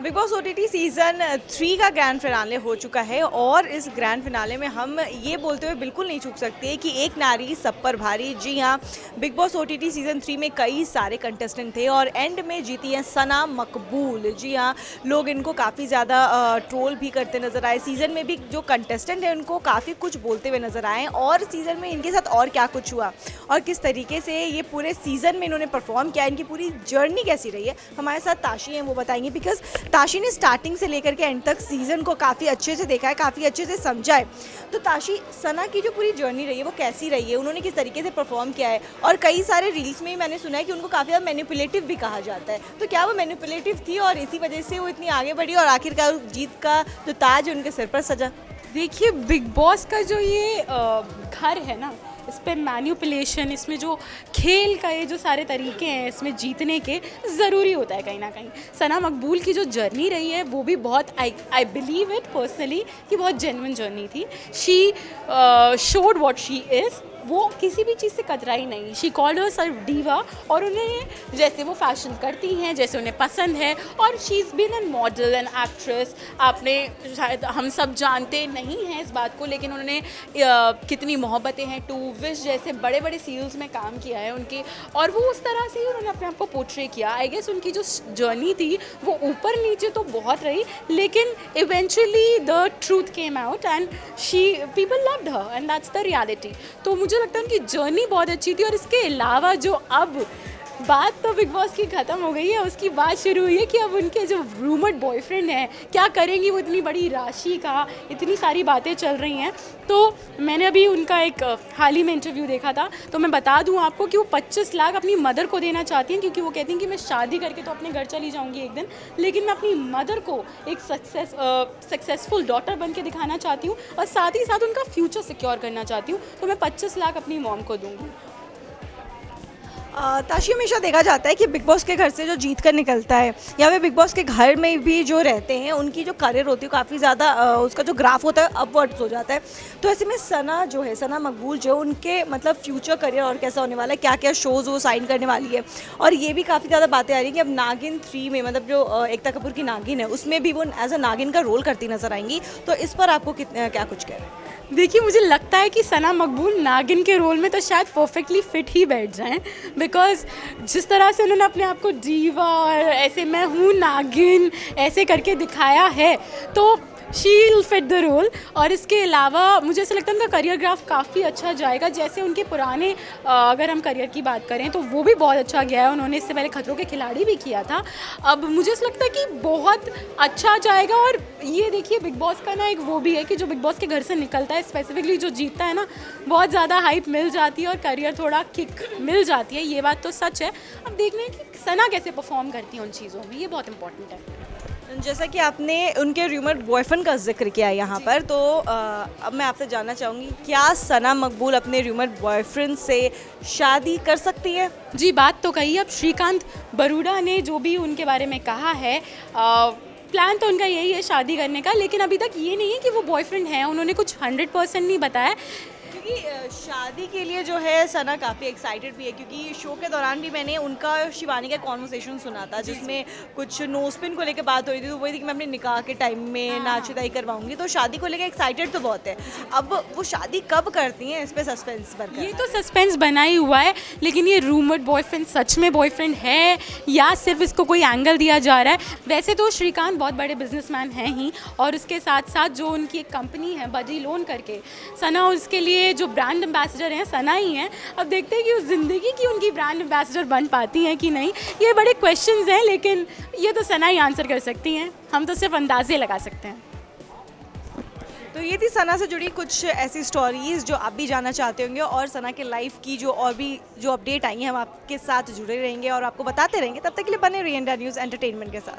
Big boss OTT season 3 का grand finale हो चुका है और इस ग्रैंड फिनाले में हम ये बोलते हुए बिल्कुल नहीं चूक सकते कि एक नारी सब पर भारी। जी हाँ, बिग बॉस ओटीटी सीज़न 3 में कई सारे कंटेस्टेंट थे और एंड में जीती हैं सना मकबूल। जी हाँ, लोग इनको काफ़ी ज़्यादा ट्रोल भी करते नज़र आए। सीज़न में भी जो कंटेस्टेंट हैं उनको काफ़ी कुछ बोलते हुए नज़र आए और सीज़न में इनके साथ और क्या कुछ हुआ और किस तरीके से ये पूरे सीज़न में इन्होंने परफॉर्म किया, इनकी पूरी जर्नी कैसी रही है, हमारे साथ ताशी हैं, वो बताएंगे। बिकॉज ताशी ने स्टार्टिंग से लेकर के एंड तक सीज़न को काफ़ी अच्छे से देखा है, काफ़ी अच्छे से समझा है। तो ताशी, सना की जो पूरी जर्नी रही है वो कैसी रही है, उन्होंने किस तरीके से परफॉर्म किया है और कई सारे रील्स में ही मैंने सुना है कि उनको काफ़ी ज़्यादा मैनिपुलेटिव भी कहा जाता है। तो क्या वो मैनिपुलेटिव थी और इसी वजह से वो इतनी आगे बढ़ी और आखिरकार जीत का जो ताज है उनके सिर पर सजा? देखिए, बिग बॉस का जो ये घर है ना, इस पे मैनिपुलेशन, इसमें जो खेल का ये जो सारे तरीके हैं इसमें जीतने के, ज़रूरी होता है कहीं ना कहीं। सना मकबूल की जो जर्नी रही है वो भी बहुत, आई बिलीव इट पर्सनली कि बहुत जेन्युइन जर्नी थी। She showed what she is. वो किसी भी चीज़ से कतराई नहीं। She called her self diva और उन्हें जैसे वो फैशन करती हैं, जैसे उन्हें पसंद है, और she is been an model and actress. आपने शायद, हम सब जानते नहीं हैं इस बात को, लेकिन उन्होंने कितनी मोहब्बतें हैं, टू विश जैसे बड़े बड़े सीरियल्स में काम किया है उनके, और वो उस तरह से ही उन्होंने अपने आप को पोर्ट्रे किया। आई गेस उनकी जो जर्नी थी वो ऊपर नीचे तो बहुत रही, लेकिन eventually the truth came out and she people loved her and that's the reality. तो मुझे लगता है उनकी जर्नी बहुत अच्छी थी। और इसके अलावा जो अब बात तो बिग बॉस की ख़त्म हो गई है, उसकी बात शुरू हुई है कि अब उनके जो रूमर्ड बॉयफ्रेंड हैं क्या करेंगी वो इतनी बड़ी राशि का, इतनी सारी बातें चल रही हैं। तो मैंने अभी उनका एक हाल ही में इंटरव्यू देखा था, तो मैं बता दूं आपको कि वो 25 लाख अपनी मदर को देना चाहती हैं, क्योंकि वो कहती हैं कि मैं शादी करके तो अपने घर चली जाऊंगी एक दिन, लेकिन मैं अपनी मदर को एक सक्सेसफुल डॉटर बन के दिखाना चाहती हूँ और साथ ही साथ उनका फ्यूचर सिक्योर करना चाहती हूँ, तो मैं 25 लाख अपनी मॉम को दूँगी। ताशी, हमेशा देखा जाता है कि बिग बॉस के घर से जो जीत कर निकलता है या फिर बिग बॉस के घर में भी जो रहते हैं उनकी जो करियर होती है काफ़ी ज़्यादा उसका जो ग्राफ होता है अपवर्ड्स हो जाता है। तो ऐसे में सना जो है, सना मकबूल जो, उनके मतलब फ्यूचर करियर और कैसा होने वाला है, क्या क्या शोज़ वो साइन करने वाली है। और ये भी काफ़ी ज़्यादा बातें आ रही हैं कि अब नागिन 3 में, मतलब जो एकता कपूर की नागिन है, उसमें भी वो एज अ नागिन का रोल करती नजर आएंगी। तो इस पर आपको क्या कुछ कह रहे हैं? देखिए, मुझे लगता है कि सना मकबूल नागिन के रोल में तो शायद परफेक्टली फिट ही बैठ जाएं, बिकॉज जिस तरह से उन्होंने अपने आप को डीवा और ऐसे मैं हूँ नागिन ऐसे करके दिखाया है, तो she will fit the role. और इसके अलावा मुझे ऐसा लगता है उनका करियर ग्राफ काफ़ी अच्छा जाएगा। जैसे उनके पुराने अगर हम करियर की बात करें तो वो भी बहुत अच्छा गया है, उन्होंने इससे पहले खतरों के खिलाड़ी भी किया था। अब मुझे ऐसा लगता है कि बहुत अच्छा जाएगा। और ये देखिए, बिग बॉस का ना एक वो भी है कि जो बिग बॉस के घर से निकलता है, स्पेसिफिकली जो जीतता है ना, बहुत ज़्यादा हाइप मिल जाती है और करियर थोड़ा किक मिल जाती है, ये बात तो सच है। अब देखना है कि सना कैसे परफॉर्म करती है उन चीज़ों में, ये बहुत इंपॉर्टेंट है। जैसा कि आपने उनके रूमर बॉयफ्रेंड का जिक्र किया यहाँ पर, तो अब मैं आपसे जानना चाहूँगी, क्या सना मकबूल अपने रूमर बॉयफ्रेंड से शादी कर सकती है? जी, बात तो कही। अब श्रीकांत बरूडा ने जो भी उनके बारे में कहा है, प्लान तो उनका यही है शादी करने का, लेकिन अभी तक ये नहीं है कि वो बॉयफ्रेंड हैं। उन्होंने कुछ 100% नहीं बताया, क्योंकि शादी के लिए जो है सना काफ़ी एक्साइटेड भी है, क्योंकि शो के दौरान भी मैंने उनका शिवानी का कॉन्वर्सेशन सुना था जिसमें कुछ नोस्पिन को लेकर बात हो रही थी। तो वही थी कि मैं अपने निकाह के टाइम में नाचुदाई करवाऊंगी, तो शादी को लेकर एक्साइटेड तो बहुत है। अब वो शादी कब करती हैं, इस पर सस्पेंस बरकरार ये तो सस्पेंस बना ही हुआ है। लेकिन ये रूमर्ड बॉयफ्रेंड सच में बॉयफ्रेंड है या सिर्फ इसको कोई एंगल दिया जा रहा है? वैसे तो श्रीकांत बहुत बड़े बिजनेसमैन हैं ही, और उसके साथ साथ जो उनकी एक कंपनी है बडी लोन करके, सना उसके लिए जो ब्रांड एम्बेसडर हैं सना ही हैं। अब देखते हैं कि उस ज़िंदगी की उनकी ब्रांड एम्बेसडर बन पाती हैं कि नहीं। ये बड़े क्वेश्चंस हैं, लेकिन ये तो सना ही आंसर कर सकती हैं, हम तो सिर्फ अंदाजे लगा सकते हैं। तो ये थी सना से जुड़ी कुछ ऐसी स्टोरीज़ जो आप भी जानना चाहते होंगे, और सना के लाइफ की जो और भी जो अपडेट आई हैं हम आपके साथ जुड़े रहेंगे और आपको बताते रहेंगे। तब तक के लिए बने रहिए इंडिया न्यूज़ एंटरटेनमेंट के साथ।